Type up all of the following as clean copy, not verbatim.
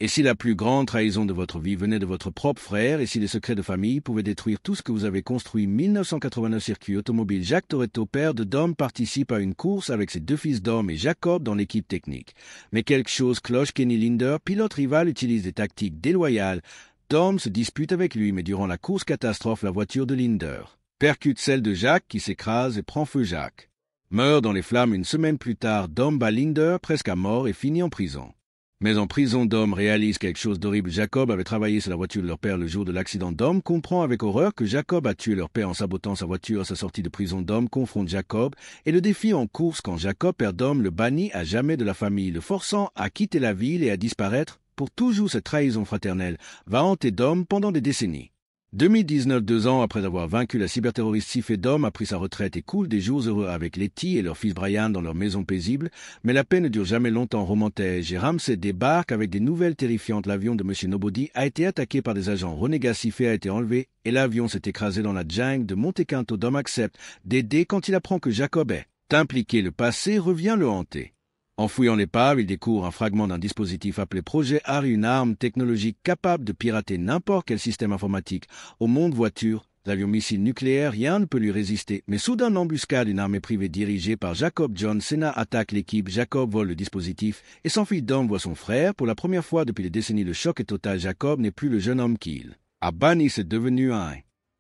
Et si la plus grande trahison de votre vie venait de votre propre frère, et si les secrets de famille pouvaient détruire tout ce que vous avez construit, 1989 circuit automobile, Jacques Toretto, père de Dom, participe à une course avec ses deux fils Dom et Jacob dans l'équipe technique. Mais quelque chose cloche, Kenny Linder, pilote rival, utilise des tactiques déloyales. Dom se dispute avec lui, mais durant la course catastrophe, la voiture de Linder percute celle de Jacques qui s'écrase et prend feu. Jacques meurt dans les flammes une semaine plus tard. Dom bat Linder presque à mort et finit en prison. Mais en prison, Dom réalise quelque chose d'horrible. Jacob avait travaillé sur la voiture de leur père le jour de l'accident. Dom comprend avec horreur que Jacob a tué leur père en sabotant sa voiture à sa sortie de prison. Dom confronte Jacob et le défie en course. Quand Jacob perd, Dom le bannit à jamais de la famille, le forçant à quitter la ville et à disparaître. Pour toujours, cette trahison fraternelle va hanter Dom pendant des décennies. 2019, 2 ans après avoir vaincu la cyberterroriste Sifé, Dom a pris sa retraite et coule des jours heureux avec Letty et leur fils Brian dans leur maison paisible. Mais la paix ne dure jamais longtemps. Romantège et Ramsey débarquent avec des nouvelles terrifiantes. L'avion de M. Nobody a été attaqué par des agents renégats. Sifé a été enlevé et l'avion s'est écrasé dans la jungle de Monte Quinto. Dom accepte d'aider quand il apprend que Jacob est impliqué. Le passé revient le hanter. En fouillant l'épave, il découvre un fragment d'un dispositif appelé Projet Harry, une arme technologique capable de pirater n'importe quel système informatique. Au monde voiture, l'avion missile nucléaire, rien ne peut lui résister. Mais soudain, l'embuscade d'une armée privée dirigée par Jacob John Cena attaque l'équipe. Jacob vole le dispositif et s'enfuit. Dom voit son frère. Pour la première fois depuis des décennies, le choc est total. Jacob n'est plus le jeune homme qu'il a banni, c'est devenu un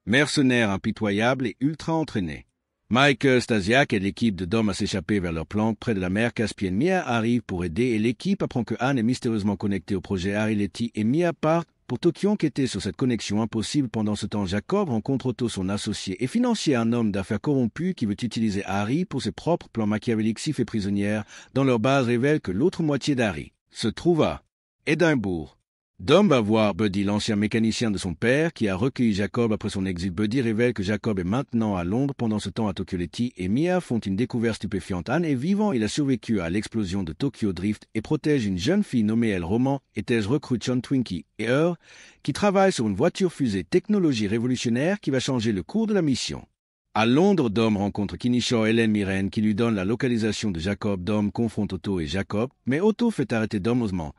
mercenaire impitoyable et ultra entraîné. Michael Stasiak et l'équipe de Dom à s'échapper vers leur planque près de la mer Caspienne. Mia arrive pour aider et l'équipe apprend que Anne est mystérieusement connectée au projet Harry. Letty et Mia partent pour Tokyo enquêter sur cette connexion impossible. Pendant ce temps, Jacob rencontre Otto, son associé et financier, un homme d'affaires corrompu qui veut utiliser Harry pour ses propres plans machiavéliques. Sif et prisonnière dans leur base révèle que l'autre moitié d'Harry se trouve à Édimbourg. Dom va voir Buddy, l'ancien mécanicien de son père, qui a recueilli Jacob après son exil. Buddy révèle que Jacob est maintenant à Londres. Pendant ce temps à Tokyo, Letty et Mia font une découverte stupéfiante. Anne est vivant, il a survécu à l'explosion de Tokyo Drift et protège une jeune fille nommée Elle. Roman et Tej recrute Sean Twinkie et Earl, qui travaillent sur une voiture fusée technologie révolutionnaire qui va changer le cours de la mission. À Londres, Dom rencontre Kinishaw et Hélène Mirren qui lui donnent la localisation de Jacob. Dom confronte Otto et Jacob, mais Otto fait arrêter Dom osement.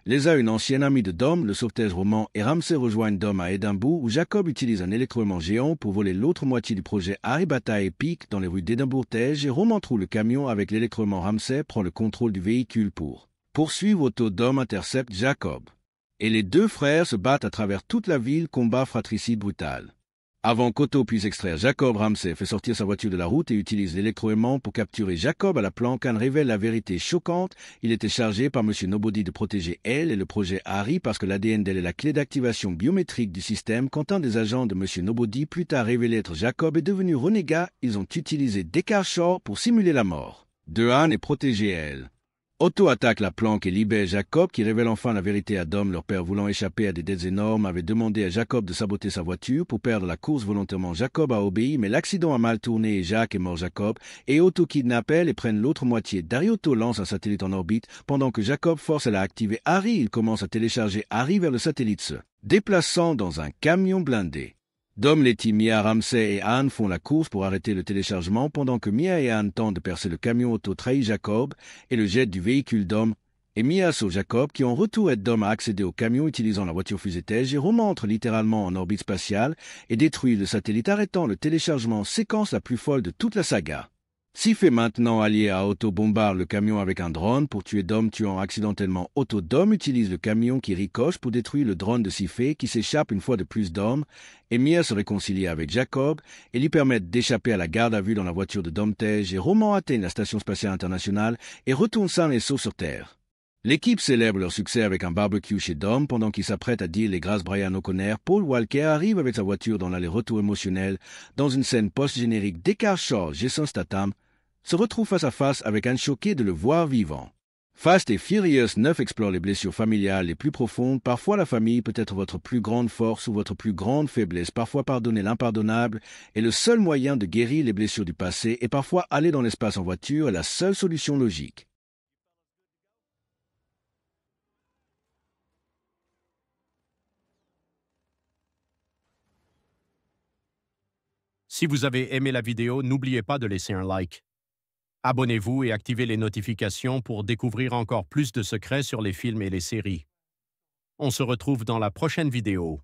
Lisa, une ancienne amie de Dom, le sauvetage Roman et Ramsey rejoignent Dom à Édimbourg où Jacob utilise un électroaimant géant pour voler l'autre moitié du projet Harry. Bataille épique dans les rues d'Édimbourg-Tej et Roman trouve le camion avec l'électroaimant. Ramsey prend le contrôle du véhicule pour poursuivre Otto. Dom intercepte Jacob. Et les deux frères se battent à travers toute la ville, combat fratricide brutal. Avant qu'Otto puisse extraire Jacob, Ramsey fait sortir sa voiture de la route et utilise l'électroaimant pour capturer Jacob à la planque. Anne révèle la vérité choquante. Il était chargé par M. Nobody de protéger elle et le projet Harry parce que l'ADN d'elle est la clé d'activation biométrique du système. Quand un des agents de M. Nobody, plus tard révélé être Jacob, est devenu renégat, ils ont utilisé Descartes pour simuler la mort de Anne et protéger elle. Otto attaque la planque et libère Jacob qui révèle enfin la vérité à Dom. Leur père, voulant échapper à des dettes énormes, avait demandé à Jacob de saboter sa voiture pour perdre la course volontairement. Jacob a obéi, mais l'accident a mal tourné et Jacques est mort. Jacob et Otto kidnappent elle et prennent l'autre moitié. Otto lance un satellite en orbite pendant que Jacob force elle à activer Harry. Il commence à télécharger Harry vers le satellite, se déplaçant dans un camion blindé. Dom, Letty, Mia, Ramsey et Anne font la course pour arrêter le téléchargement pendant que Mia et Anne tentent de percer le camion. Otto trahit Jacob et le jette du véhicule. Dom et Mia sauve Jacob qui en retour aide Dom à accéder au camion utilisant la voiture fusée Tej et remonte littéralement en orbite spatiale et détruit le satellite arrêtant le téléchargement, séquence la plus folle de toute la saga. Sif est maintenant allié à Otto, bombarde le camion avec un drone pour tuer Dom, tuant accidentellement Otto. Dom utilise le camion qui ricoche pour détruire le drone de Sif qui s'échappe une fois de plus. Dom et Mia se réconcilient avec Jacob et lui permettent d'échapper à la garde à vue dans la voiture de Dom. Tej et Roman atteignent la station spatiale internationale et retournent sains et saufs sur Terre. L'équipe célèbre leur succès avec un barbecue chez Dom pendant qu'il s'apprête à dire les grâces. Brian O'Connor, Paul Walker arrive avec sa voiture dans l'aller-retour émotionnel. Dans une scène post-générique, Descartes, Jason Statham se retrouve face à face avec Anne, choqué de le voir vivant. Fast et Furious 9 explore les blessures familiales les plus profondes. Parfois la famille peut être votre plus grande force ou votre plus grande faiblesse. Parfois pardonner l'impardonnable est le seul moyen de guérir les blessures du passé et parfois aller dans l'espace en voiture est la seule solution logique. Si vous avez aimé la vidéo, n'oubliez pas de laisser un like. Abonnez-vous et activez les notifications pour découvrir encore plus de secrets sur les films et les séries. On se retrouve dans la prochaine vidéo.